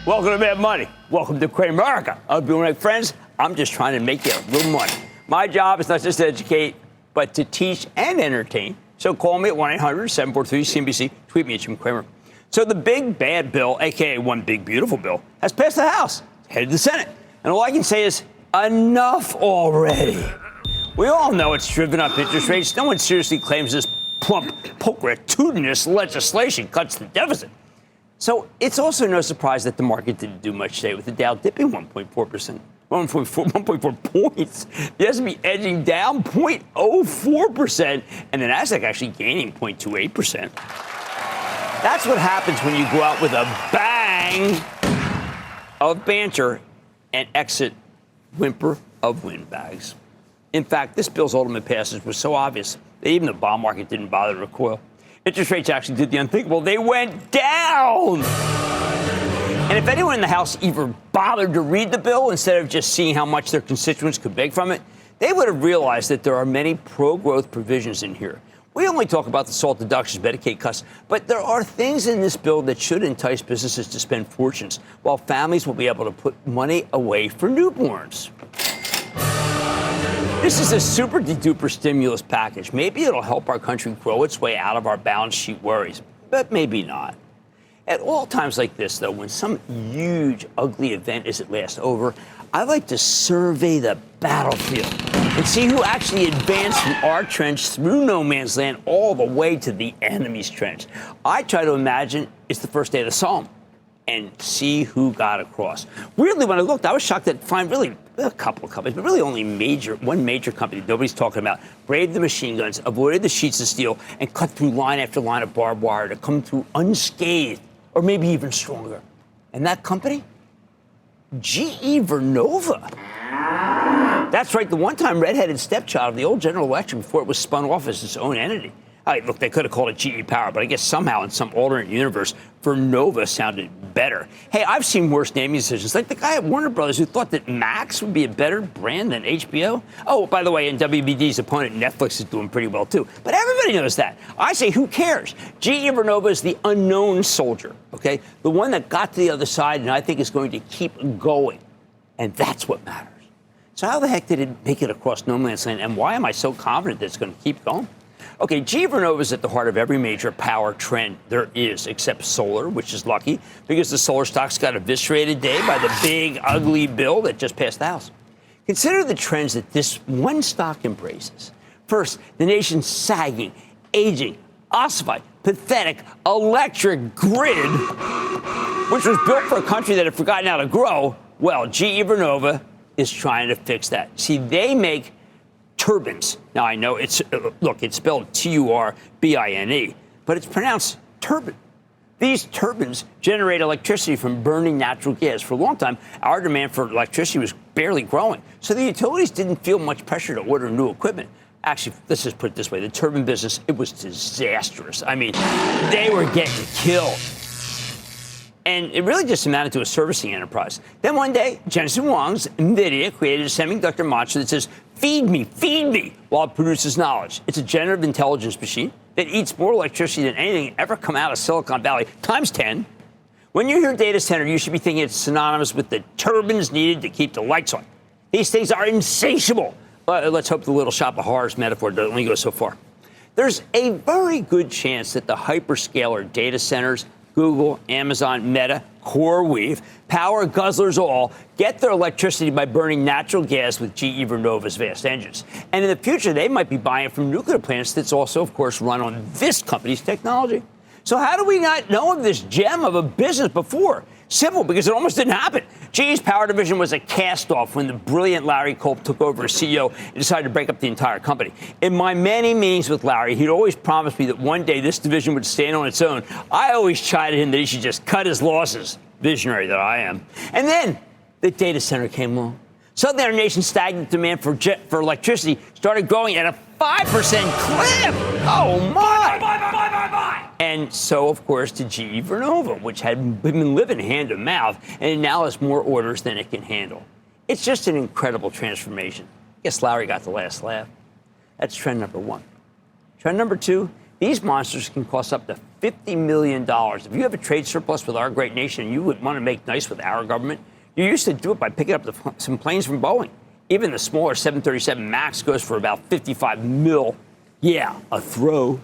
Welcome to Mad Money. Welcome to Cramer America. I'll be my friends. I'm just trying to make you a little money. My job is not just to educate, but to teach and entertain. So call me at 1-800-743-CNBC. Tweet me at Jim Cramer. So the big bad bill, a.k.a. one big beautiful bill, has passed the House, headed to the Senate. And all I can say is, enough already. We all know it's driven up interest rates. No one seriously claims this plump, pulchritudinous legislation cuts the deficit. So it's also no surprise that the market didn't do much today, with the Dow dipping 1.4%. 1.4 points. The S&P edging down 0.04%, and the Nasdaq actually gaining 0.28%. That's what happens when you go out with a bang of banter and exit whimper of windbags. In fact, this bill's ultimate passage was so obvious that even the bond market didn't bother to recoil. Interest rates actually did the unthinkable. They went down. And if anyone in the House even bothered to read the bill instead of just seeing how much their constituents could beg from it, they would have realized that there are many pro-growth provisions in here. We only talk about the SALT deductions, Medicaid cuts, but there are things in this bill that should entice businesses to spend fortunes, while families will be able to put money away for newborns. This is a super-de-duper stimulus package. Maybe it'll help our country grow its way out of our balance sheet worries, but maybe not. At all times like this, though, when some huge, ugly event is at last over, I like to survey the battlefield and see who actually advanced from our trench through no man's land all the way to the enemy's trench. I try to imagine it's the first day of the Psalm and see who got across. Weirdly, when I looked, I was shocked to find really a couple of companies, but really only one major company nobody's talking about, braved the machine guns, avoided the sheets of steel, and cut through line after line of barbed wire to come through unscathed, or maybe even stronger. And that company? GE Vernova. That's right, the one-time red-headed stepchild of the old General Electric before it was spun off as its own entity. Look, they could have called it GE Power, but I guess somehow in some alternate universe, Vernova sounded better. Hey, I've seen worse naming decisions, like the guy at Warner Brothers who thought that Max would be a better brand than HBO. Oh, by the way, and WBD's opponent, Netflix, is doing pretty well, too. But everybody knows that. I say, who cares? GE Vernova is the unknown soldier, okay? The one that got to the other side and I think is going to keep going. And that's what matters. So how the heck did it make it across no man's land, and why am I so confident that it's going to keep going? Okay, GE Vernova is at the heart of every major power trend there is, except solar, which is lucky because the solar stocks got eviscerated today by the big, ugly bill that just passed the House. Consider the trends that this one stock embraces. First, the nation's sagging, aging, ossified, pathetic electric grid, which was built for a country that had forgotten how to grow. Well, GE Vernova is trying to fix that. See, they make turbines. Now, I know it's spelled Turbine, but it's pronounced turbine. These turbines generate electricity from burning natural gas. For a long time, our demand for electricity was barely growing, so the utilities didn't feel much pressure to order new equipment. Actually, let's just put it this way. The turbine business, it was disastrous. I mean, they were getting killed. And it really just amounted to a servicing enterprise. Then one day, Jensen Huang's NVIDIA created a semiconductor monster that says, feed me, while it produces knowledge. It's a generative intelligence machine that eats more electricity than anything ever come out of Silicon Valley, times 10. When you hear data center, you should be thinking it's synonymous with the turbines needed to keep the lights on. These things are insatiable. Let's hope the Little Shop of Horrors metaphor doesn't only go so far. There's a very good chance that the hyperscaler data centers, Google, Amazon, Meta, CoreWeave, power guzzlers all, get their electricity by burning natural gas with GE Vernova's vast engines. And in the future, they might be buying from nuclear plants that's also, of course, run on this company's technology. So how do we not know of this gem of a business before? Simple, because it almost didn't happen. GE's power division was a cast-off when the brilliant Larry Culp took over as CEO and decided to break up the entire company. In my many meetings with Larry, he'd always promised me that one day this division would stand on its own. I always chided him that he should just cut his losses. Visionary that I am. And then the data center came along. Suddenly, our nation's stagnant demand for electricity started growing at a 5% clip. Oh, my. Buy. And so, of course, to GE Vernova, which had been living hand to mouth, and it now has more orders than it can handle. It's just an incredible transformation. I guess Larry got the last laugh. That's trend number one. Trend number two, these monsters can cost up to $50 million. If you have a trade surplus with our great nation and you would want to make nice with our government, you used to do it by picking up some planes from Boeing. Even the smaller 737 MAX goes for about 55 mil. Yeah, a throw.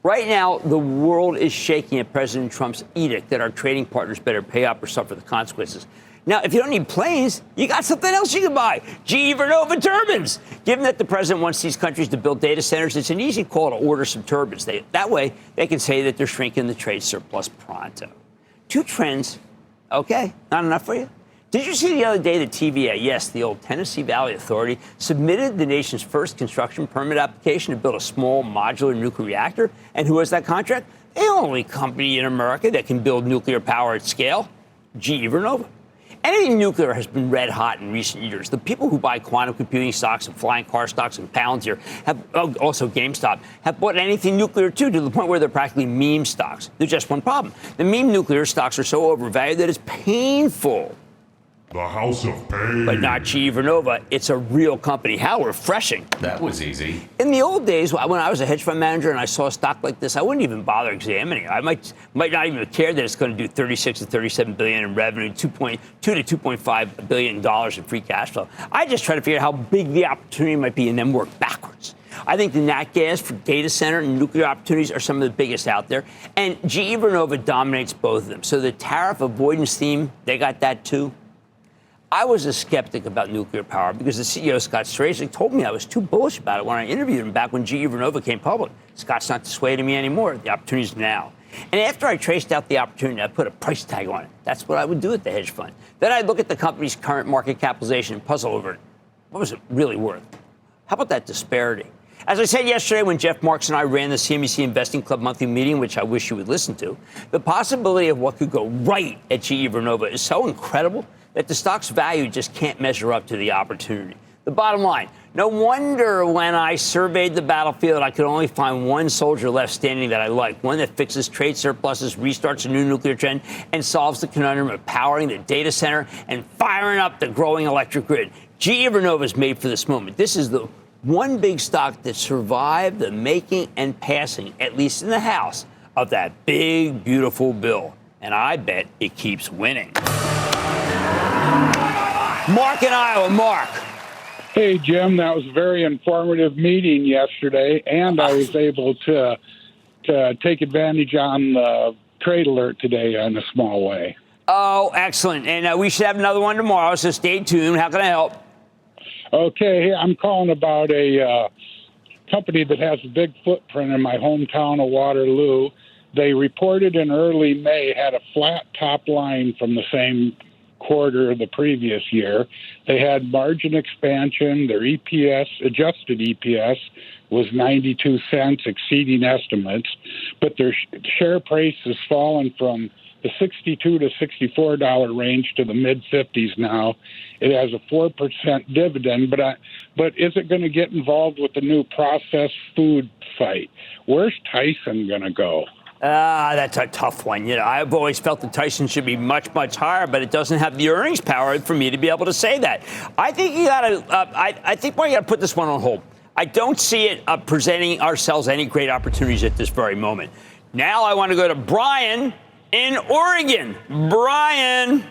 Right now, the world is shaking at President Trump's edict that our trading partners better pay up or suffer the consequences. Now, if you don't need planes, you got something else you can buy. GE Vernova turbines. Given that the president wants these countries to build data centers, it's an easy call to order some turbines. That way, they can say that they're shrinking the trade surplus pronto. Two trends. Okay, not enough for you? Did you see the other day that TVA, yes, the old Tennessee Valley Authority, submitted the nation's first construction permit application to build a small modular nuclear reactor? And who has that contract? The only company in America that can build nuclear power at scale, GE Vernova. Anything nuclear has been red hot in recent years. The people who buy quantum computing stocks and flying car stocks and Palantir, also GameStop, have bought anything nuclear too, to the point where they're practically meme stocks. There's just one problem. The meme nuclear stocks are so overvalued that it's painful. The House of Pain. But not GE Vernova. It's a real company. How refreshing. That was easy. In the old days, when I was a hedge fund manager and I saw a stock like this, I wouldn't even bother examining it. I might not even care that it's going to do 36 to 37 billion in revenue, 2.2 to 2.5 billion dollars in free cash flow. I just try to figure out how big the opportunity might be and then work backwards. I think the nat gas for data center and nuclear opportunities are some of the biggest out there. And GE Vernova dominates both of them. So the tariff avoidance theme, they got that too. I was a skeptic about nuclear power because the CEO, Scott Strazik, told me I was too bullish about it when I interviewed him back when GE Vernova came public. Scott's not dissuading me anymore. The opportunity's now. And after I traced out the opportunity, I put a price tag on it. That's what I would do at the hedge fund. Then I'd look at the company's current market capitalization and puzzle over it. What was it really worth? How about that disparity? As I said yesterday when Jeff Marks and I ran the CNBC Investing Club monthly meeting, which I wish you would listen to, the possibility of what could go right at GE Vernova is so incredible that the stock's value just can't measure up to the opportunity. The bottom line, no wonder when I surveyed the battlefield, I could only find one soldier left standing that I like, one that fixes trade surpluses, restarts a new nuclear trend, and solves the conundrum of powering the data center and firing up the growing electric grid. GE Vernova is made for this moment. This is the one big stock that survived the making and passing, at least in the House, of that big, beautiful bill. And I bet it keeps winning. Mark in Iowa. Mark. Hey, Jim, that was a very informative meeting yesterday, and I was able to take advantage on the trade alert today in a small way. Oh, excellent. And we should have another one tomorrow, so stay tuned. How can I help? Okay, I'm calling about a company that has a big footprint in my hometown of Waterloo. They reported in early May had a flat top line from the same quarter of the previous year. They had margin expansion. Their EPS, adjusted EPS, was 92 cents, exceeding estimates. But their share price has fallen from the $62 to $64 range to the mid-50s now. It has a 4% dividend, but is it going to get involved with the new processed food fight? Where's Tyson going to go? That's a tough one. You know, I've always felt that Tyson should be much, much higher, but it doesn't have the earnings power for me to be able to say that. I think you got to. I think we got to put this one on hold. I don't see it presenting ourselves any great opportunities at this very moment. Now I want to go to Brian in Oregon. Brian.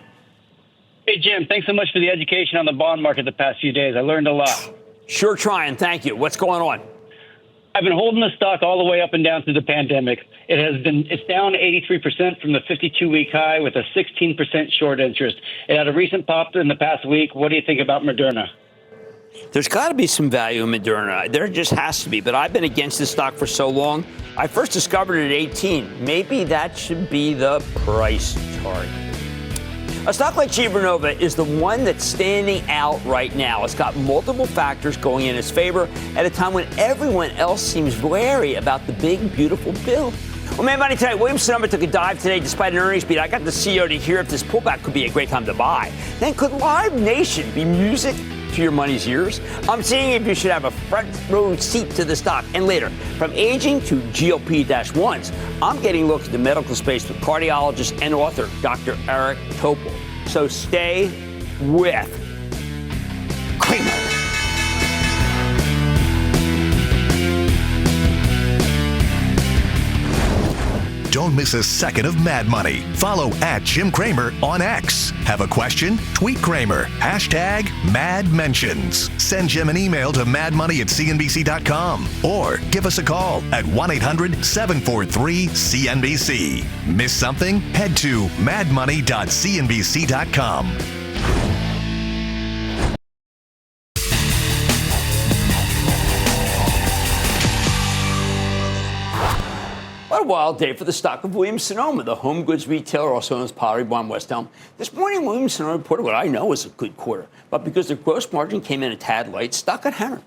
Hey, Jim, thanks so much for the education on the bond market the past few days. I learned a lot. Sure trying. Thank you. What's going on? I've been holding the stock all the way up and down through the pandemic. It's down 83% from the 52-week high with a 16% short interest. It had a recent pop in the past week. What do you think about Moderna? There's got to be some value in Moderna. There just has to be. But I've been against this stock for so long. I first discovered it at 18. Maybe that should be the price target. A stock like GE Vernova is the one that's standing out right now. It's got multiple factors going in its favor at a time when everyone else seems wary about the big, beautiful bill. Well, man, money tonight, Williams-Sonoma took a dive today despite an earnings beat. I got the CEO to hear if this pullback could be a great time to buy. Then could Live Nation be music to your money's ears? I'm seeing if you should have a front row seat to the stock. And later, from aging to GLP-1s, I'm getting looks at the medical space with cardiologist and author Dr. Eric Topol. So stay with Cramer. miss a second of Mad Money. Follow @Jim Cramer on X. Have a question? Tweet Cramer. #MadMentions. Send Jim an email to madmoney@cnbc.com or give us a call at 1-800-743-CNBC. Miss something? Head to madmoney.cnbc.com. What a wild day for the stock of Williams-Sonoma, the home goods retailer, also known as Pottery Barn West Elm. This morning, Williams-Sonoma reported what I know is a good quarter, but because their gross margin came in a tad light, stock got hammered.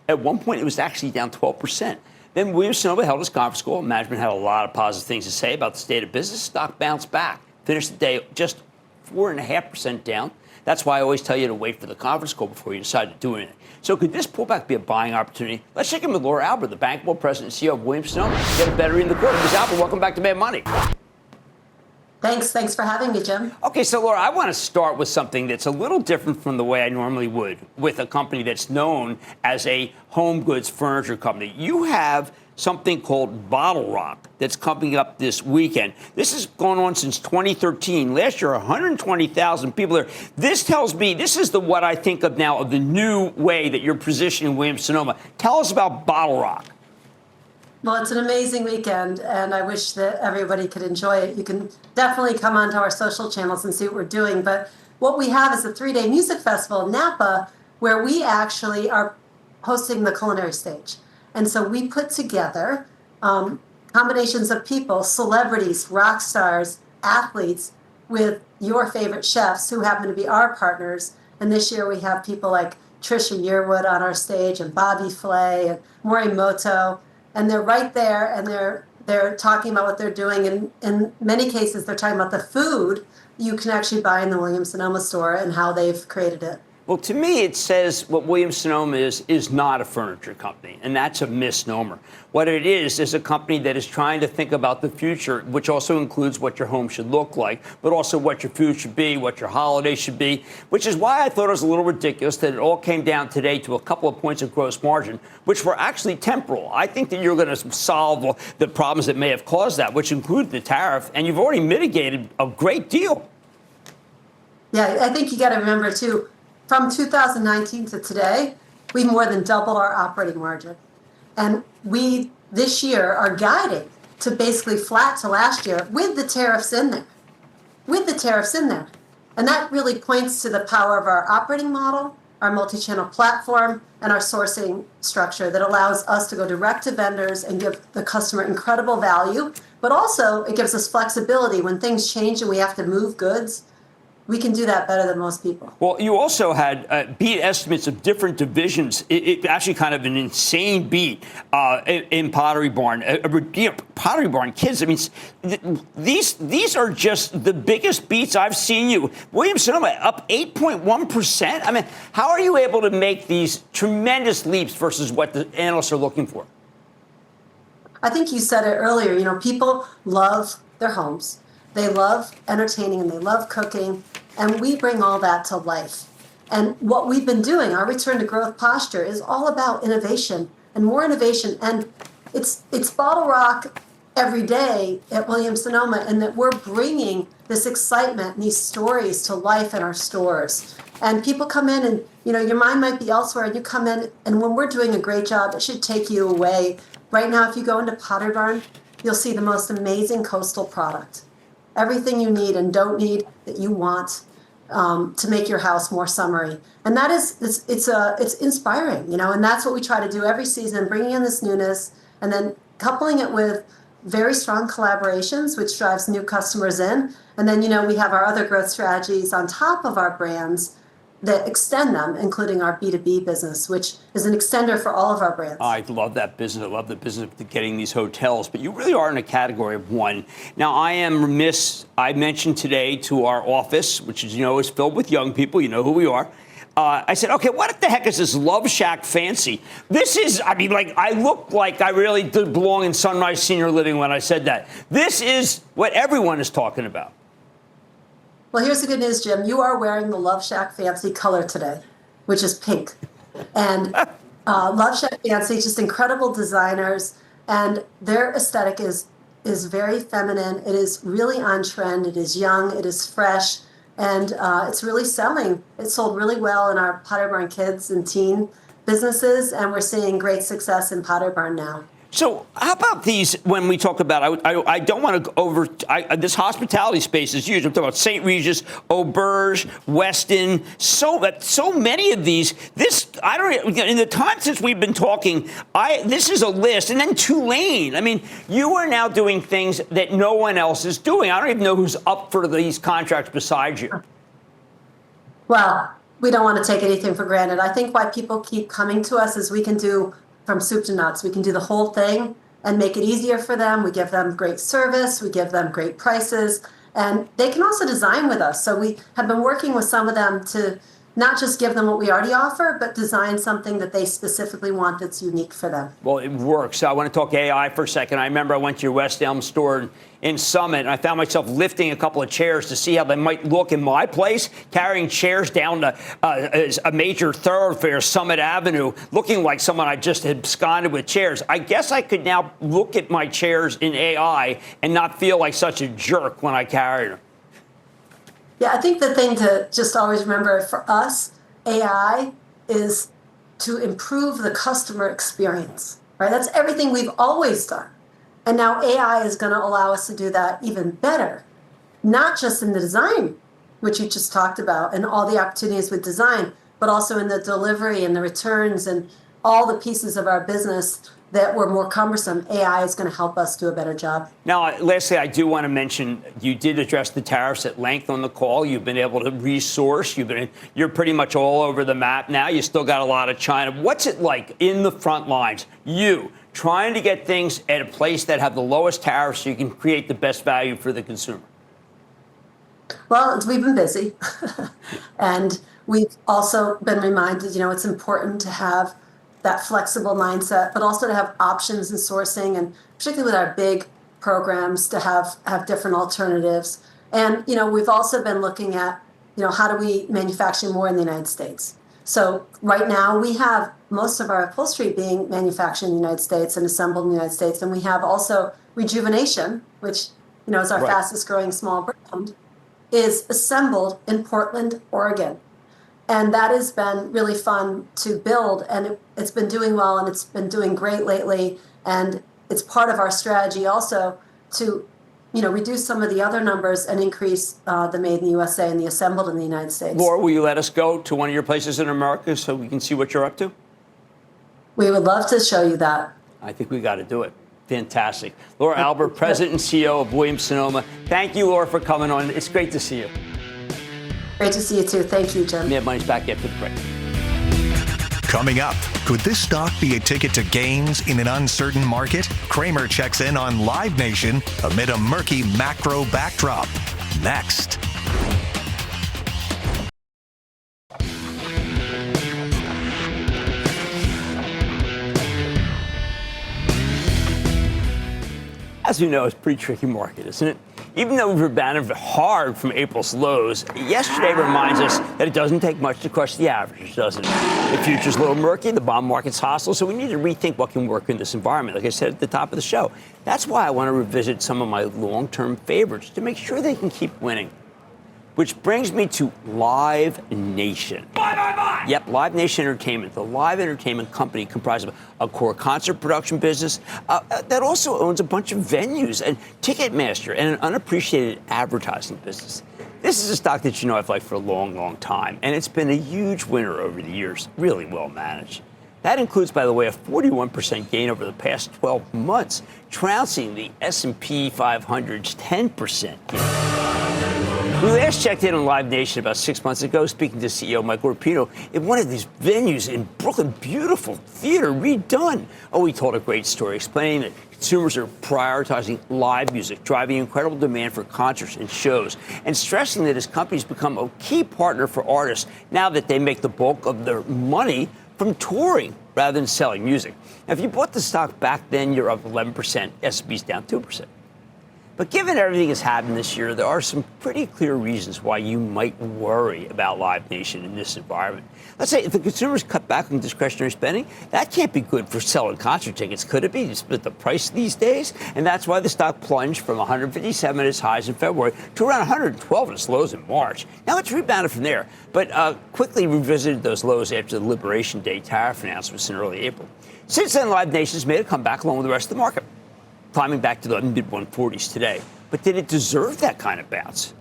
At one point, it was actually down 12%. Then Williams-Sonoma held its conference call. Management had a lot of positive things to say about the state of business. Stock bounced back, finished the day just 4.5% down. That's why I always tell you to wait for the conference call before you decide to do anything. So could this pullback be a buying opportunity? Let's check in with Laura Albert, the bankable president and CEO of Williams-Sonoma. Get a better in the quarter. Ms. Albert, welcome back to Mad Money. Thanks for having me, Jim. Okay, so Laura, I want to start with something that's a little different from the way I normally would with a company that's known as a home goods furniture company. You have something called Bottle Rock that's coming up this weekend. This has gone on since 2013. Last year, 120,000 people there. This tells me, this is what I think of now of the new way that you're positioning Williams-Sonoma. Tell us about Bottle Rock. Well, it's an amazing weekend, and I wish that everybody could enjoy it. You can definitely come onto our social channels and see what we're doing. But what we have is a 3-day music festival in Napa where we actually are hosting the culinary stage. And so we put together combinations of people, celebrities, rock stars, athletes, with your favorite chefs who happen to be our partners. And this year we have people like Trisha Yearwood on our stage and Bobby Flay and Morimoto. And they're right there, and they're talking about what they're doing. And in many cases, they're talking about the food you can actually buy in the Williams-Sonoma store and how they've created it. Well, to me, it says what Williams-Sonoma is not a furniture company, and that's a misnomer. What it is a company that is trying to think about the future, which also includes what your home should look like, but also what your food should be, what your holiday should be, which is why I thought it was a little ridiculous that it all came down today to a couple of points of gross margin, which were actually temporal. I think that you're going to solve the problems that may have caused that, which include the tariff, and you've already mitigated a great deal. Yeah, I think you got to remember, too, from 2019 to today, we more than doubled our operating margin. And we, this year, are guiding to basically flat to last year with the tariffs in there. And that really points to the power of our operating model, our multi-channel platform, and our sourcing structure that allows us to go direct to vendors and give the customer incredible value. But also, it gives us flexibility when things change and we have to move goods. We can do that better than most people. Well, you also had beat estimates of different divisions. It actually kind of an insane beat in Pottery Barn. Pottery Barn kids. I mean, these are just the biggest beats I've seen you. Williams-Sonoma up 8.1%. I mean, how are you able to make these tremendous leaps versus what the analysts are looking for? I think you said it earlier. You know, people love their homes. They love entertaining and they love cooking, and we bring all that to life. And what we've been doing, our return to growth posture, is all about innovation and more innovation. And it's Bottle Rock every day at Williams-Sonoma, and that we're bringing this excitement and these stories to life in our stores. And people come in and, you know, your mind might be elsewhere, and you come in, and when we're doing a great job, it should take you away. Right now, if you go into Pottery Barn, you'll see the most amazing coastal product. Everything you need and don't need that you want to make your house more summery. And that is, it's inspiring, you know, and that's what we try to do every season, bringing in this newness and then coupling it with very strong collaborations, which drives new customers in. And then, you know, we have our other growth strategies on top of our brands that extend them, including our B2B business, which is an extender for all of our brands. I love that business. I love the business of getting these hotels. But you really are in a category of one. Now, I am remiss. I mentioned today to our office, which, as you know, is filled with young people. You know who we are. I said, okay, what the heck is this Love Shack Fancy? This is, I mean, like, I look like I really did belong in Sunrise Senior Living when I said that. This is what everyone is talking about. Well, here's the good news, Jim. You are wearing the Love Shack Fancy color today, which is pink. And Love Shack Fancy, just incredible designers, and their aesthetic is is very feminine. It is really on trend. It is young. It is fresh. And it's really selling. It sold really well in our Pottery Barn Kids and teen businesses. And we're seeing great success in Pottery Barn now. So how about these, when we talk about, I don't want to go over, this hospitality space is huge. I'm talking about St. Regis, Auberge, Westin, so many of these. In the time since we've been talking, this is a list. And then Tulane. I mean, you are now doing things that no one else is doing. I don't even know who's up for these contracts besides you. Well, we don't want to take anything for granted. I think why people keep coming to us is we can do from soup to nuts. We can do the whole thing and make it easier for them. We give them great service. We give them great prices. And they can also design with us. So we have been working with some of them to not just give them what we already offer, but design something that they specifically want that's unique for them. Well, it works. So I want to talk AI for a second. I remember I went to your West Elm store in Summit, and I found myself lifting a couple of chairs to see how they might look in my place, carrying chairs down to a major thoroughfare, Summit Avenue, looking like someone I just had absconded with chairs. I guess I could now look at my chairs in AI and not feel like such a jerk when I carry them. Yeah, I think the thing to just always remember for us, AI is to improve the customer experience, right? That's everything we've always done. And now AI is going to allow us to do that even better, not just in the design, which you just talked about, and all the opportunities with design, but also in the delivery and the returns and all the pieces of our business that were more cumbersome. AI is going to help us do a better job. Now, lastly, I do want to mention you did address the tariffs at length on the call. You've been able to resource. You're pretty much all over the map now. You still got a lot of China. What's it like in the front lines? You trying to get things at a place that have the lowest tariffs so you can create the best value for the consumer. Well, we've been busy. And we've also been reminded, it's important to have that flexible mindset, but also to have options in sourcing, and particularly with our big programs to have different alternatives. And, we've also been looking at, how do we manufacture more in the United States? So right now we have most of our upholstery being manufactured in the United States and assembled in the United States. And we have also Rejuvenation, which, is our fastest growing small brand, is assembled in Portland, Oregon. And that has been really fun to build, and it's been doing well, and it's been doing great lately. And it's part of our strategy also to, reduce some of the other numbers and increase the made in the USA and the assembled in the United States. Laura, will you let us go to one of your places in America so we can see what you're up to? We would love to show you that. I think we got to do it. Fantastic. Laura Albert, President and CEO of Williams-Sonoma. Thank you, Laura, for coming on. It's great to see you. Great to see you, too. Thank you, Jim. Mad Money's back after the break. Coming up, could this stock be a ticket to gains in an uncertain market? Cramer checks in on Live Nation amid a murky macro backdrop. Next. As you know, it's a pretty tricky market, isn't it? Even though we've rebounded hard from April's lows, yesterday reminds us that it doesn't take much to crush the average, doesn't it? The future's a little murky, the bond market's hostile, so we need to rethink what can work in this environment, like I said at the top of the show. That's why I want to revisit some of my long-term favorites to make sure they can keep winning. Which brings me to Live Nation. Bye. Yep, Live Nation Entertainment, the live entertainment company comprised of a core concert production business that also owns a bunch of venues and Ticketmaster and an unappreciated advertising business. This is a stock that I've liked for a long, long time, and it's been a huge winner over the years, really well managed. That includes, by the way, a 41% gain over the past 12 months, trouncing the S&P 500's 10% gain. We last checked in on Live Nation about 6 months ago, speaking to CEO Michael Rapino in one of these venues in Brooklyn. Beautiful theater, redone. Oh, he told a great story explaining that consumers are prioritizing live music, driving incredible demand for concerts and shows, and stressing that his company's become a key partner for artists now that they make the bulk of their money from touring rather than selling music. Now, if you bought the stock back then, you're up 11%. S&P's down 2%. But given everything that's happened this year, there are some pretty clear reasons why you might worry about Live Nation in this environment. Let's say if the consumers cut back on discretionary spending, that can't be good for selling concert tickets, could it be? Just with the price these days? And that's why the stock plunged from 157 at its highs in February to around 112 at its lows in March. Now it's rebounded from there, but quickly revisited those lows after the Liberation Day tariff announcements in early April. Since then, Live Nation's made a comeback along with the rest of the market, climbing back to the mid-140s today. But did it deserve that kind of bounce?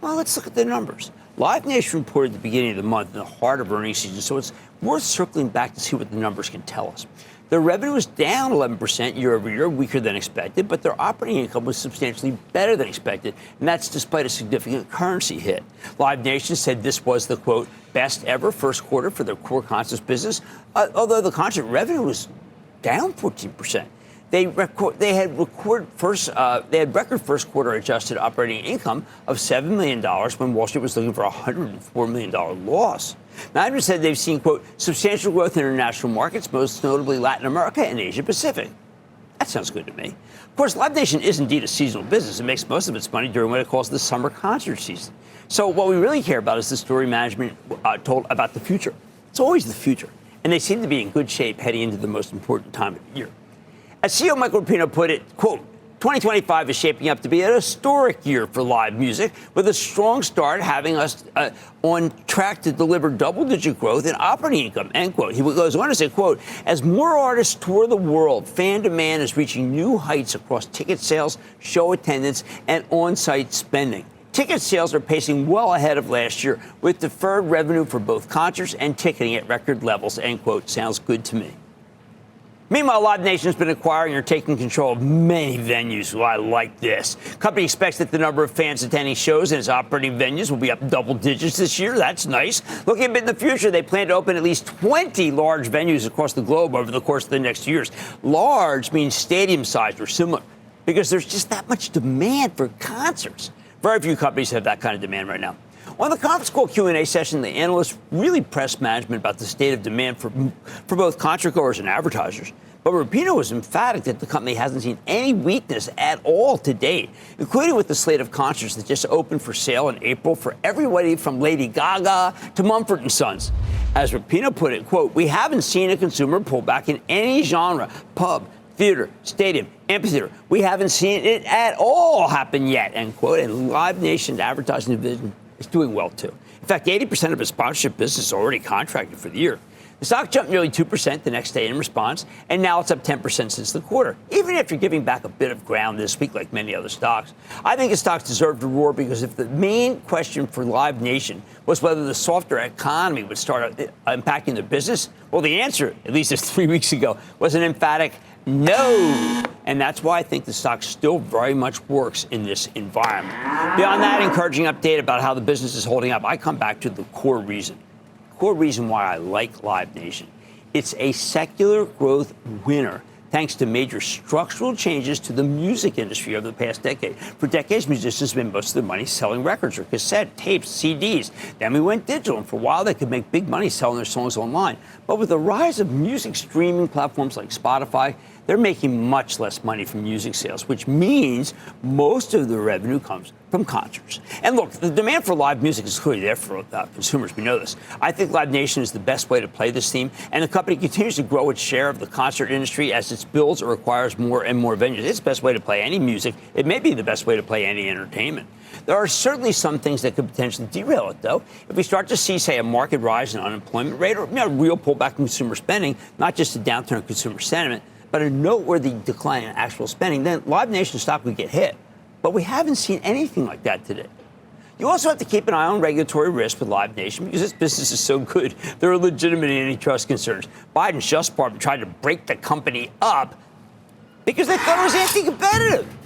Well, let's look at the numbers. Live Nation reported at the beginning of the month in the heart of earnings season, so it's worth circling back to see what the numbers can tell us. Their revenue was down 11% year over year, weaker than expected, but their operating income was substantially better than expected, and that's despite a significant currency hit. Live Nation said this was the, quote, best ever first quarter for their core concerts business, although the concert revenue was down 14%. They had record first quarter adjusted operating income of $7 million when Wall Street was looking for a $104 million loss. Management said they've seen, quote, substantial growth in international markets, most notably Latin America and Asia Pacific. That sounds good to me. Of course, Live Nation is indeed a seasonal business. It makes most of its money during what it calls the summer concert season. So what we really care about is the story management told about the future. It's always the future. And they seem to be in good shape heading into the most important time of the year. As CEO Michael Rapino put it, quote, 2025 is shaping up to be an historic year for live music, with a strong start having us on track to deliver double-digit growth in operating income, end quote. He goes on to say, quote, as more artists tour the world, fan demand is reaching new heights across ticket sales, show attendance, and on-site spending. Ticket sales are pacing well ahead of last year, with deferred revenue for both concerts and ticketing at record levels, end quote. Sounds good to me. Meanwhile, Live Nation has been acquiring or taking control of many venues. Well, I like this. Company expects that the number of fans attending shows in its operating venues will be up double digits this year. That's nice. Looking a bit in the future, they plan to open at least 20 large venues across the globe over the course of the next years. Large means stadium-sized or similar, because there's just that much demand for concerts. Very few companies have that kind of demand right now. On the conference call Q&A session, the analysts really pressed management about the state of demand for both concert goers and advertisers. But Rapino was emphatic that the company hasn't seen any weakness at all to date, including with the slate of concerts that just opened for sale in April for everybody from Lady Gaga to Mumford & Sons. As Rapino put it, quote, we haven't seen a consumer pull back in any genre, pub, theater, stadium, amphitheater. We haven't seen it at all happen yet, end quote. And Live Nation's advertising division is doing well, too. In fact, 80% of its sponsorship business is already contracted for the year. The stock jumped nearly 2% the next day in response, and now it's up 10% since the quarter, even after giving back a bit of ground this week like many other stocks. I think the stocks deserve to roar because if the main question for Live Nation was whether the softer economy would start impacting their business, well, the answer, at least as 3 weeks ago, was an emphatic no. And that's why I think the stock still very much works in this environment. Beyond that encouraging update about how the business is holding up, I come back to the core reason why I like Live Nation. It's a secular growth winner, thanks to major structural changes to the music industry over the past decade. For decades, musicians spent most of their money selling records or cassette, tapes, CDs. Then we went digital, and for a while they could make big money selling their songs online. But with the rise of music streaming platforms like Spotify, they're making much less money from music sales, which means most of the revenue comes from concerts. And look, the demand for live music is clearly there for consumers. We know this. I think Live Nation is the best way to play this theme, and the company continues to grow its share of the concert industry as it builds or acquires more and more venues. It's the best way to play any music. It may be the best way to play any entertainment. There are certainly some things that could potentially derail it, though. If we start to see, say, a market rise in unemployment rate or real pullback in consumer spending, not just a downturn in consumer sentiment, but a noteworthy decline in actual spending, then Live Nation stock would get hit. But we haven't seen anything like that today. You also have to keep an eye on regulatory risk with Live Nation because this business is so good. There are legitimate antitrust concerns. Biden's Justice Department tried to break the company up because they thought it was anti-competitive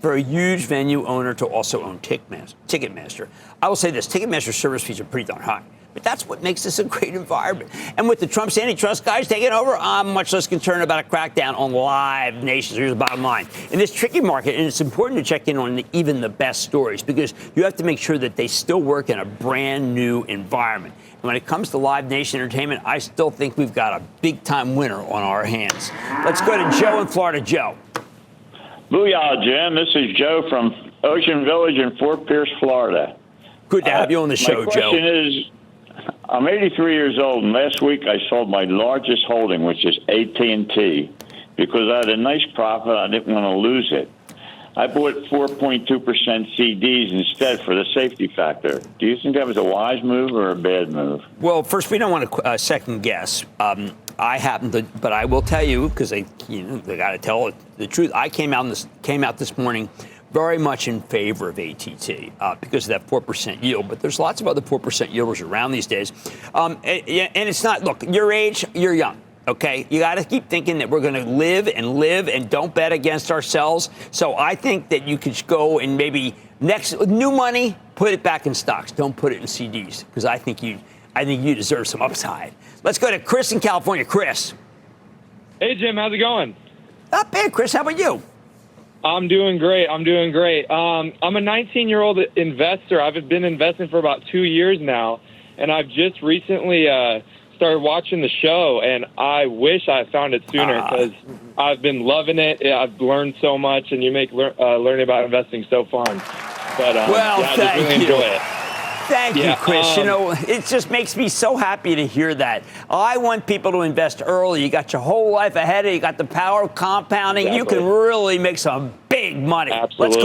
for a huge venue owner to also own Ticketmaster. I will say this, Ticketmaster service fees are pretty darn high. But that's what makes this a great environment. And with the Trump's antitrust guys taking over, I'm much less concerned about a crackdown on Live Nation. Here's the bottom line. In this tricky market, and it's important to check in on even the best stories because you have to make sure that they still work in a brand new environment. And when it comes to Live Nation Entertainment, I still think we've got a big-time winner on our hands. Let's go to Joe in Florida. Joe. Booyah, Jim. This is Joe from Ocean Village in Fort Pierce, Florida. Good to have you on the show, My question Joe. is, I'm 83 years old, and last week I sold my largest holding, which is AT&T, because I had a nice profit. I didn't want to lose it. I bought 4.2% CDs instead for the safety factor. Do you think that was a wise move or a bad move? Well, first, we don't want to second guess. I happen to, but I will tell you, because they got to tell the truth. I came out this morning very much in favor of AT&T because of that 4% yield. But there's lots of other 4% yielders around these days, and it's not. Look, your age, you're young. Okay, you got to keep thinking that we're going to live and don't bet against ourselves. So I think that you could go and maybe new money, put it back in stocks. Don't put it in CDs, because I think you deserve some upside. Let's go to Chris in California. Chris. Hey, Jim, how's it going? Not bad, Chris. How about you? I'm doing great. I'm a 19-year-old investor. I've been investing for about 2 years now, and I've just recently started watching the show, and I wish I found it sooner, because I've been loving it. I've learned so much, and you make learning about investing so fun. But I just really enjoy it. Thank you, Chris. It just makes me so happy to hear that. I want people to invest early. You got your whole life ahead of you. You got the power of compounding. Exactly. You can really make some big money. Absolutely.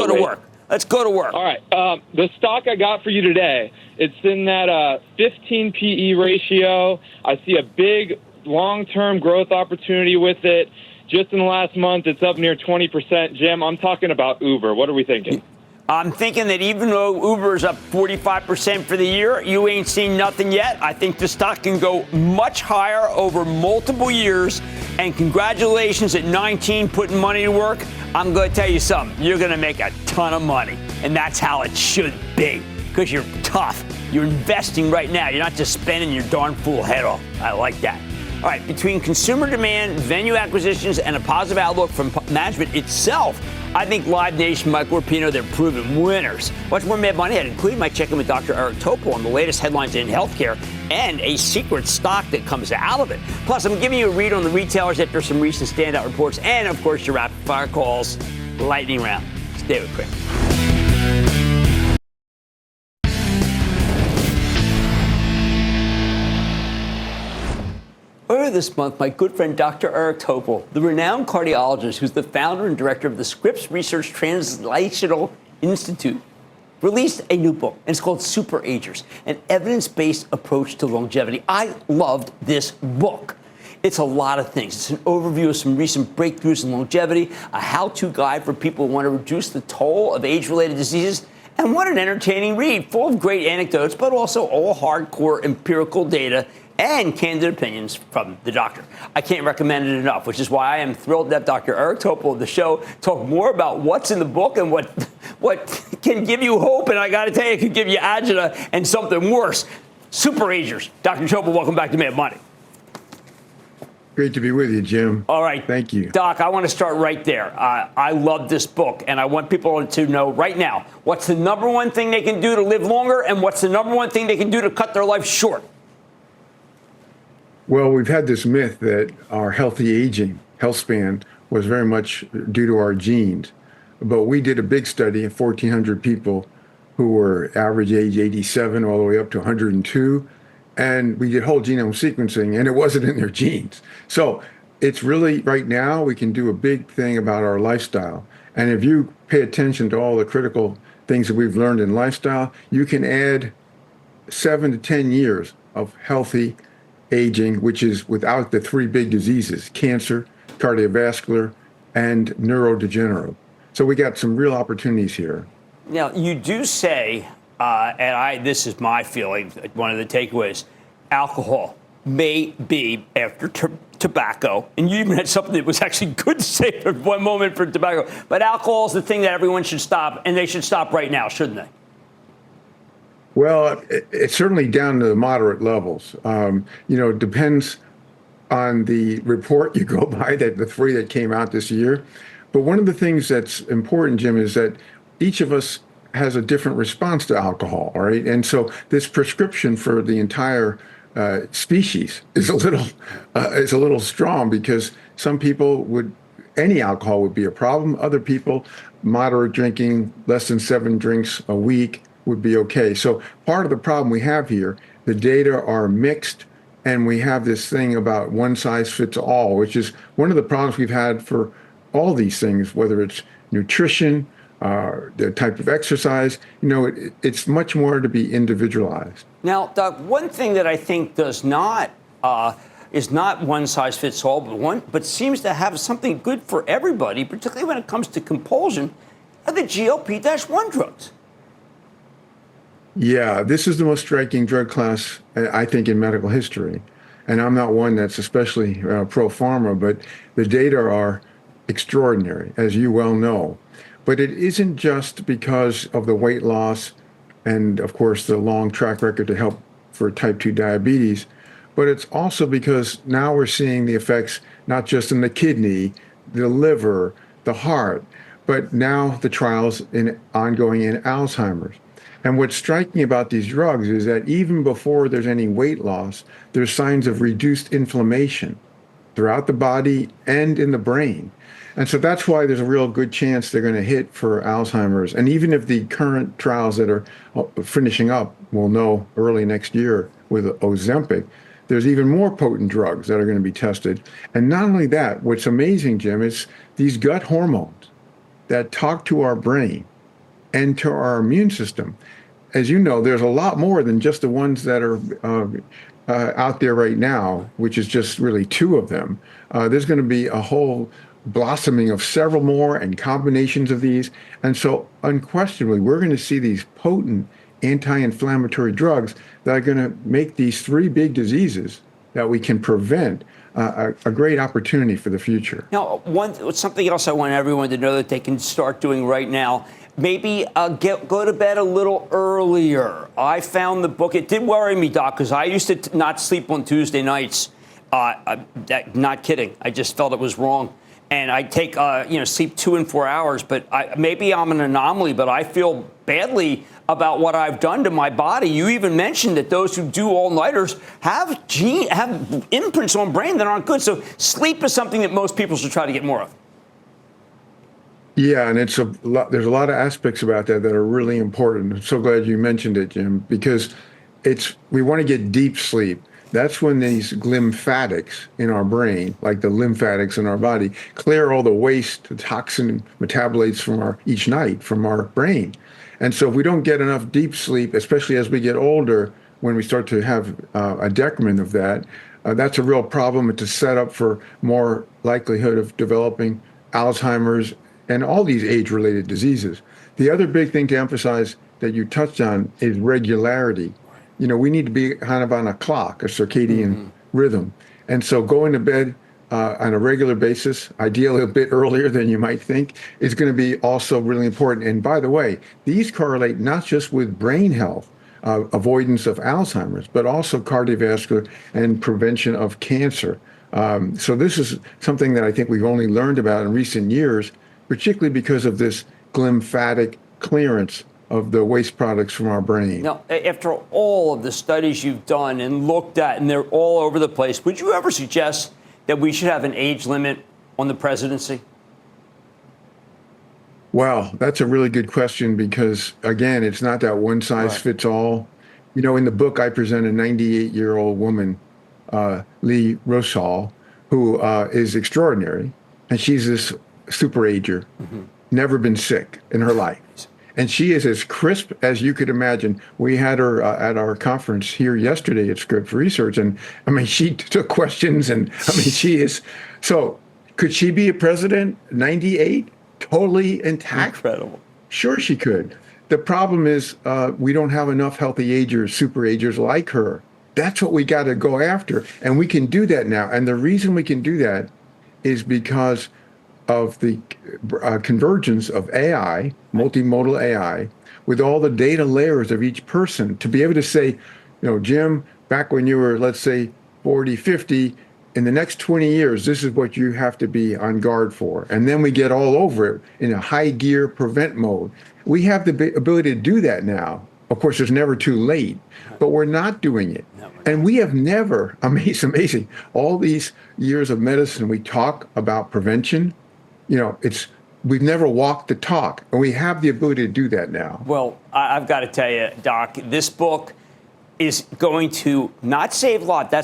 Let's go to work. All right. The stock I got for you today, it's in that 15 PE ratio. I see a big long-term growth opportunity with it. Just in the last month, it's up near 20%. Jim, I'm talking about Uber. What are we thinking? I'm thinking that even though Uber is up 45% for the year, you ain't seen nothing yet. I think the stock can go much higher over multiple years. And congratulations at 19 putting money to work. I'm going to tell you something. You're going to make a ton of money. And that's how it should be, because you're tough. You're investing right now. You're not just spending your darn fool head off. I like that. All right, between consumer demand, venue acquisitions, and a positive outlook from management itself, I think Live Nation, Michael Rapino, they're proven winners. Much more Mad Money ahead, including my check-in with Dr. Eric Topol on the latest headlines in healthcare and a secret stock that comes out of it. Plus, I'm giving you a read on the retailers after some recent standout reports, and, of course, your rapid-fire calls, lightning round. Stay with Cramer. Earlier this month, my good friend Dr. Eric Topol, the renowned cardiologist who's the founder and director of the Scripps Research Translational Institute, released a new book, and it's called Super Agers, an evidence-based approach to longevity. I loved this book. It's a lot of things. It's an overview of some recent breakthroughs in longevity, a how-to guide for people who want to reduce the toll of age-related diseases, and what an entertaining read, full of great anecdotes, but also all hardcore empirical data and candid opinions from the doctor. I can't recommend it enough, which is why I am thrilled to have Dr. Eric Topol of the show talk more about what's in the book and what can give you hope. And I got to tell you, it could give you agita and something worse. Super Agers. Dr. Topol, welcome back to Mad Money. Great to be with you, Jim. All right. Thank you. Doc, I want to start right there. I love this book, and I want people to know right now, what's the number one thing they can do to live longer, and what's the number one thing they can do to cut their life short? Well, we've had this myth that our healthy aging, health span, was very much due to our genes. But we did a big study of 1,400 people who were average age 87 all the way up to 102. And we did whole genome sequencing, and it wasn't in their genes. So it's really, right now, we can do a big thing about our lifestyle. And if you pay attention to all the critical things that we've learned in lifestyle, you can add 7 to 10 years of healthy aging, which is without the three big diseases: cancer, cardiovascular, and neurodegenerative. So we got some real opportunities here. Now, you do say, this is my feeling, one of the takeaways, alcohol may be after tobacco. And you even had something that was actually good to say for one moment for tobacco. But alcohol is the thing that everyone should stop, and they should stop right now, shouldn't they? Well, it's certainly down to the moderate levels. It depends on the report you go by, that the 3 that came out this year. But one of the things that's important, Jim, is that each of us has a different response to alcohol, all right? And so this prescription for the entire species is a little strong, because some people would any alcohol would be a problem. Other people, moderate drinking, less than 7 drinks a week would be okay. So part of the problem we have here, the data are mixed, and we have this thing about one size fits all, which is one of the problems we've had for all these things, whether it's nutrition, the type of exercise. It's much more to be individualized. Now, Doc, one thing that I think does not is not one size fits all, but seems to have something good for everybody, particularly when it comes to compulsion, are the GLP-1 drugs. Yeah, this is the most striking drug class, I think, in medical history. And I'm not one that's especially pro-pharma, but the data are extraordinary, as you well know. But it isn't just because of the weight loss and, of course, the long track record to help for type 2 diabetes, but it's also because now we're seeing the effects not just in the kidney, the liver, the heart, but now the trials ongoing in Alzheimer's. And what's striking about these drugs is that even before there's any weight loss, there's signs of reduced inflammation throughout the body and in the brain. And so that's why there's a real good chance they're going to hit for Alzheimer's. And even if the current trials that are finishing up, we'll know early next year with Ozempic, there's even more potent drugs that are going to be tested. And not only that, what's amazing, Jim, is these gut hormones that talk to our brain and to our immune system. As you know, there's a lot more than just the ones that are out there right now, which is just really 2 of them. There's going to be a whole blossoming of several more and combinations of these. And so unquestionably, we're going to see these potent anti-inflammatory drugs that are going to make these 3 big diseases that we can prevent a great opportunity for the future. Now, something else I want everyone to know that they can start doing right now, maybe go to bed a little earlier. I found the book. It did worry me, Doc, because I used to not sleep on Tuesday nights. Not kidding. I just felt it was wrong. And I take, sleep 2 and 4 hours, but maybe I'm an anomaly, but I feel badly about what I've done to my body. You even mentioned that those who do all-nighters have imprints on brain that aren't good. So sleep is something that most people should try to get more of. Yeah, and there's a lot of aspects about that are really important. I'm so glad you mentioned it, Jim, because we want to get deep sleep. That's when these lymphatics in our brain, like the lymphatics in our body, clear all the waste, the toxin metabolates each night from our brain. And so if we don't get enough deep sleep, especially as we get older, when we start to have a decrement of that, that's a real problem. It's a setup for more likelihood of developing Alzheimer's and all these age-related diseases. The other big thing to emphasize that you touched on is regularity. We need to be kind of on a clock, a circadian rhythm. And so going to bed on a regular basis, ideally a bit earlier than you might think, is going to be also really important. And by the way, these correlate not just with brain health, avoidance of Alzheimer's, but also cardiovascular and prevention of cancer. So this is something that I think we've only learned about in recent years, particularly because of this glymphatic clearance of the waste products from our brain. Now, after all of the studies you've done and looked at, and they're all over the place, would you ever suggest that we should have an age limit on the presidency? Well, that's a really good question because, again, it's not that one size fits all. In the book, I present a 98-year-old woman, Lee Rosal, who is extraordinary. And she's this super ager, never been sick in her life. And she is as crisp as you could imagine. We had her at our conference here yesterday at Scripps Research. And she took questions and she is. So could she be a president, 98, totally intact? Incredible. Sure she could. The problem is we don't have enough healthy agers, super agers like her. That's what we got to go after. And we can do that now. And the reason we can do that is because of the convergence of AI, multimodal AI, with all the data layers of each person to be able to say, Jim, back when you were, let's say, 40, 50, in the next 20 years, this is what you have to be on guard for. And then we get all over it in a high gear prevent mode. We have the ability to do that now. Of course, it's never too late, but we're not doing it. And we have never, amazing, all these years of medicine, we talk about prevention, we've never walked the talk, and we have the ability to do that now. Well, I've got to tell you, Doc, this book is going to not save a lot.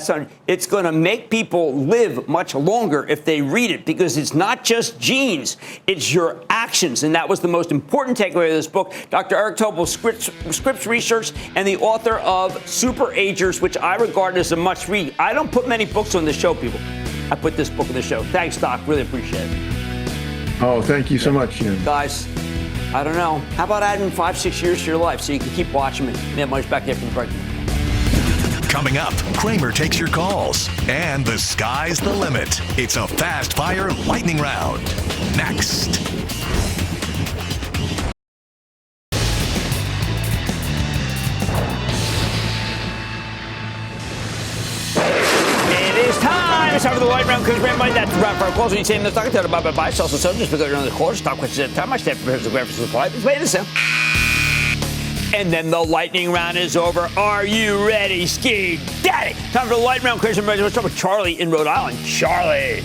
It's going to make people live much longer if they read it, because it's not just genes, it's your actions. And that was the most important takeaway of this book. Dr. Eric Topol, Scripps Research, and the author of Super Agers, which I regard as a must read. I don't put many books on the show, people. I put this book on the show. Thanks, Doc. Really appreciate it. Oh, thank you so much, Jim. Guys, I don't know. How about adding 5-6 years to your life so you can keep watching me? That much back there from the break. Coming up, Cramer takes your calls, and the sky's the limit. It's a fast-fire lightning round. Next. It is time. It's time for the lightning round. Because remember, that's the round for our calls. When you say the stock, tell about buy, sell, so just because you're on the quarter, stock questions at a time. I stand for the graphics of the light. It's made this sound. And then the lightning round is over. Are you ready, Ski Daddy? Time for the lightning round. Let's start with Charlie in Rhode Island. Charlie.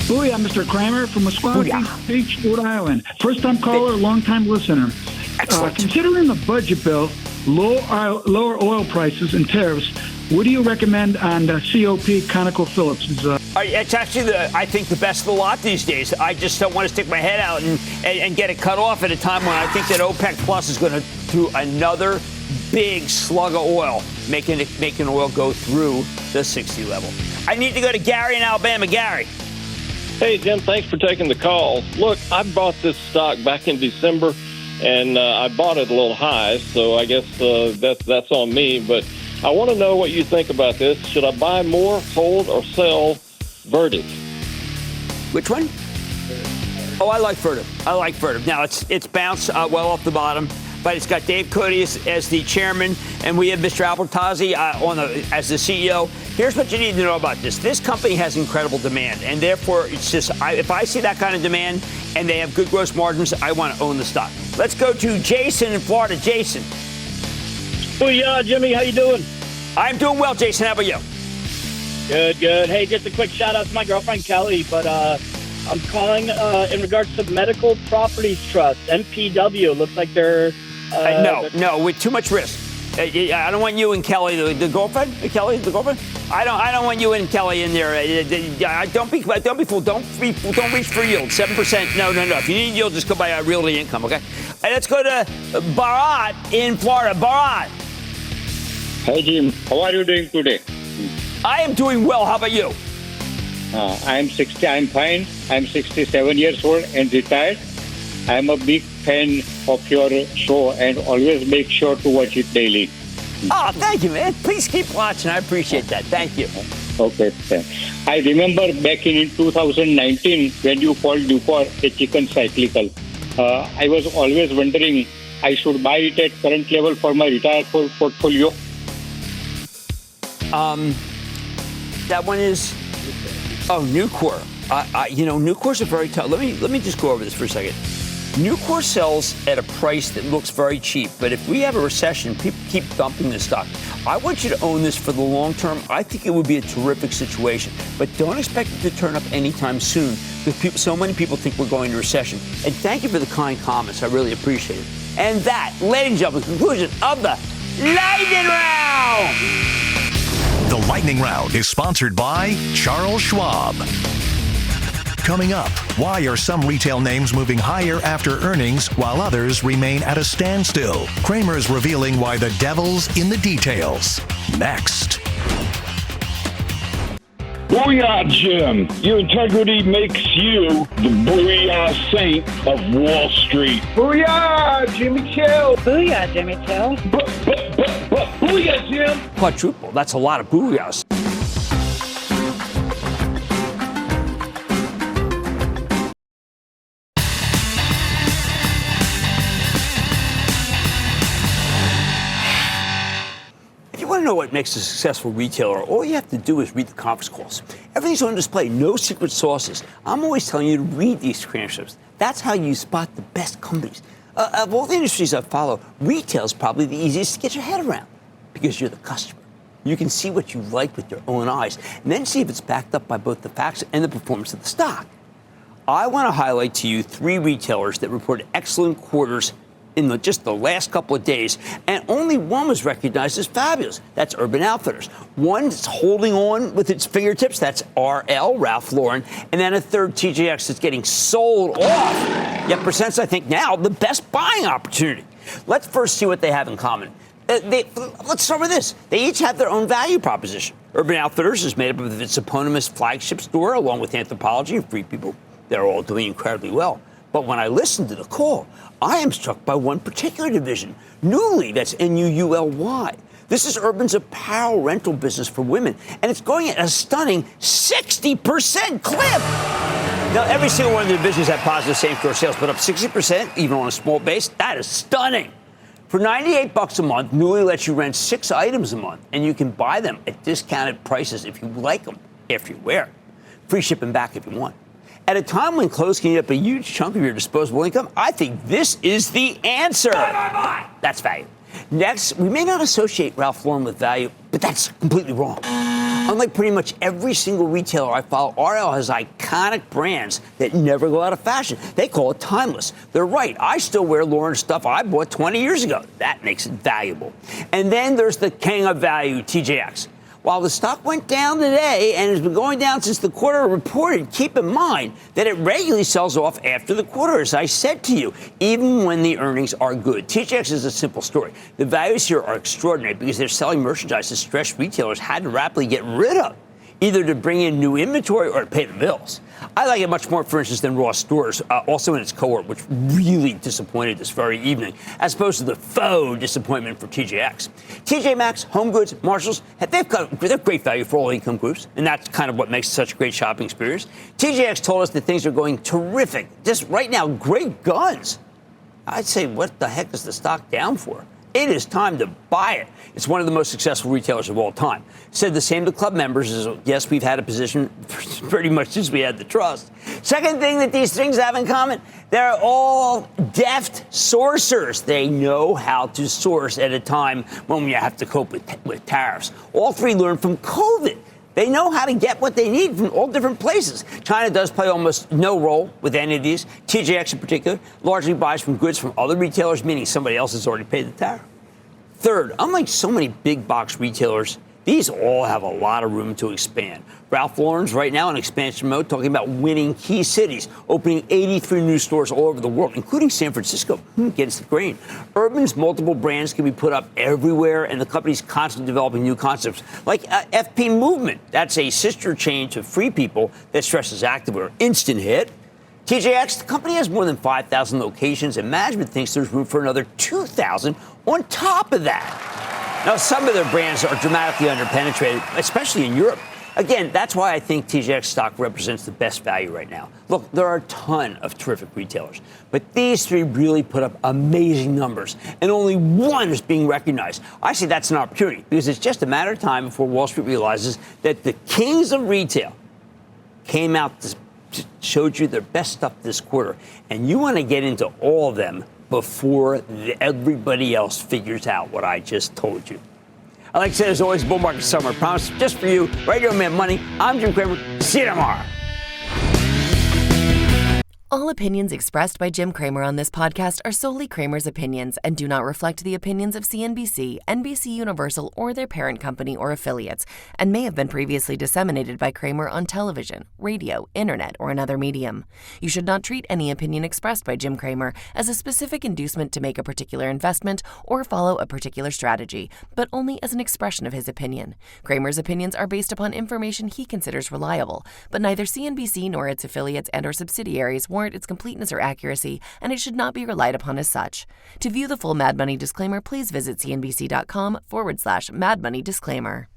Booyah, Mr. Kramer from Musqueam Beach, Rhode Island. First-time caller, long-time listener. Excellent. Considering the budget bill, lower oil prices and tariffs, what do you recommend on COP ConocoPhillips? It's actually, I think, the best of the lot these days. I just don't want to stick my head out and get it cut off at a time when I think that OPEC Plus is going to do another big slug of oil, making oil go through the 60 level. I need to go to Gary in Alabama. Gary. Hey, Jim, thanks for taking the call. Look, I bought this stock back in December, and I bought it a little high, so I guess that's on me. But I want to know what you think about this. Should I buy more, hold, or sell Vertiv? Which one? Oh, I like Vertiv. Now, it's bounced well off the bottom, but it's got Dave Cote as the chairman, and we have Mr. Albertazzi as the CEO. Here's what you need to know about this. This company has incredible demand, and therefore, it's just if I see that kind of demand and they have good gross margins, I want to own the stock. Let's go to Jason in Florida. Jason. Booyah, Jimmy. How you doing? I'm doing well, Jason. How about you? Good. Hey, just a quick shout out to my girlfriend, Kelly, but I'm calling in regards to Medical Properties Trust, MPW. Looks like they're... No, with too much risk. I don't want you and Kelly, the girlfriend. Kelly, the girlfriend. I don't want you and Kelly in there. Don't be fooled. Don't reach for yield. 7%. No. If you need yield, just go buy realty income. Okay. Let's go to Bharat in Florida. Bharat. Hi, Jim. How are you doing today? I am doing well. How about you? I'm 60. I'm fine. I'm 67 years old and retired. I'm a big fan of your show and always make sure to watch it daily. Oh, thank you, man. Please keep watching. I appreciate that. Thank you. Okay, thanks. I remember back in 2019 when you called for a chicken cyclical. I was always wondering I should buy it at current level for my retired portfolio. That one is Nucor. Nucor's a very tough. Let me just go over this for a second. Nucor sells at a price that looks very cheap, but if we have a recession, people keep dumping this stock. I want you to own this for the long term. I think it would be a terrific situation, but don't expect it to turn up anytime soon because so many people think we're going to recession. And thank you for the kind comments. I really appreciate it. And that, ladies and gentlemen, conclusion of the Lightning Round. The Lightning Round is sponsored by Charles Schwab. Coming up, why are some retail names moving higher after earnings while others remain at a standstill? Cramer's revealing why the devil's in the details. Next. Booyah, Jim. Your integrity makes you the booyah saint of Wall Street. Booyah, Jimmy Chill. Booyah, Jimmy Chill. Booyah, Jim. Quadruple. That's a lot of booyahs. Know what makes a successful retailer, all you have to do is read the conference calls. Everything's on display, no secret sauces. I'm always telling you to read these transcripts. That's how you spot the best companies. Of all the industries I follow, retail is probably the easiest to get your head around because you're the customer. You can see what you like with your own eyes and then see if it's backed up by both the facts and the performance of the stock. I want to highlight to you 3 retailers that reported excellent quarters in just the last couple of days, and only one was recognized as fabulous. That's Urban Outfitters. One is holding on with its fingertips. That's RL, Ralph Lauren. And then a third, TJX, that's getting sold off, yet presents, I think, now the best buying opportunity. Let's first see what they have in common. Let's start with this. They each have their own value proposition. Urban Outfitters is made up of its eponymous flagship store, along with Anthropologie and Free People. They're all doing incredibly well. But when I listen to the call, I am struck by one particular division, Nuuly, that's Nuuly. This is Urban's apparel rental business for women, and it's going at a stunning 60% clip. Now, every single one of the divisions had positive same-store sales, but up 60%, even on a small base, that is stunning. For $98 a month, Nuuly lets you rent 6 items a month, and you can buy them at discounted prices if you like them, if you wear. Free shipping back if you want. At a time when clothes can eat up a huge chunk of your disposable income, I think this is the answer. That's value. Next, we may not associate Ralph Lauren with value, but that's completely wrong. Unlike pretty much every single retailer I follow, RL has iconic brands that never go out of fashion. They call it timeless. They're right. I still wear Lauren stuff I bought 20 years ago. That makes it valuable. And then there's the king of value, TJX. While the stock went down today and has been going down since the quarter reported, keep in mind that it regularly sells off after the quarter, as I said to you, even when the earnings are good. TJX is a simple story. The values here are extraordinary because they're selling merchandise that stressed retailers had to rapidly get rid of, either to bring in new inventory or to pay the bills. I like it much more, for instance, than Ross Stores, also in its cohort, which really disappointed this very evening, as opposed to the faux disappointment for TJX. TJ Maxx, Home Goods, Marshalls, they're great value for all income groups, and that's kind of what makes it such a great shopping experience. TJX told us that things are going terrific. Just right now, great guns. I'd say, what the heck is the stock down for? It is time to buy it. It's one of the most successful retailers of all time. Said the same to club members as, yes, we've had a position pretty much since we had the trust. Second thing that these things have in common, they're all deft sourcers. They know how to source at a time when you have to cope with tariffs. All 3 learned from COVID. They know how to get what they need from all different places. China does play almost no role with any of these. TJX in particular largely buys from goods from other retailers, meaning somebody else has already paid the tariff. Third, unlike so many big box retailers, these all have a lot of room to expand. Ralph Lauren's right now in expansion mode, talking about winning key cities, opening 83 new stores all over the world, including San Francisco, against the grain. Urban's multiple brands can be put up everywhere, and the company's constantly developing new concepts, like FP Movement. That's a sister chain to Free People that stresses activewear. Instant hit. TJX, the company has more than 5,000 locations, and management thinks there's room for another 2,000 on top of that. Now, some of their brands are dramatically underpenetrated, especially in Europe. Again, that's why I think TJX stock represents the best value right now. Look, there are a ton of terrific retailers, but these 3 really put up amazing numbers, and only one is being recognized. I say that's an opportunity because it's just a matter of time before Wall Street realizes that the kings of retail came out showed you their best stuff this quarter, and you want to get into all of them before everybody else figures out what I just told you. I like to say, as always, bull market summer. Promise just for you, right here on Mad Money. I'm Jim Cramer. See you tomorrow. All opinions expressed by Jim Cramer on this podcast are solely Cramer's opinions and do not reflect the opinions of CNBC, NBC Universal, or their parent company or affiliates, and may have been previously disseminated by Cramer on television, radio, internet, or another medium. You should not treat any opinion expressed by Jim Cramer as a specific inducement to make a particular investment or follow a particular strategy, but only as an expression of his opinion. Cramer's opinions are based upon information he considers reliable, but neither CNBC nor its affiliates and or subsidiaries warrant its completeness or accuracy, and it should not be relied upon as such. To view the full Mad Money disclaimer, please visit cnbc.com/Mad Money disclaimer.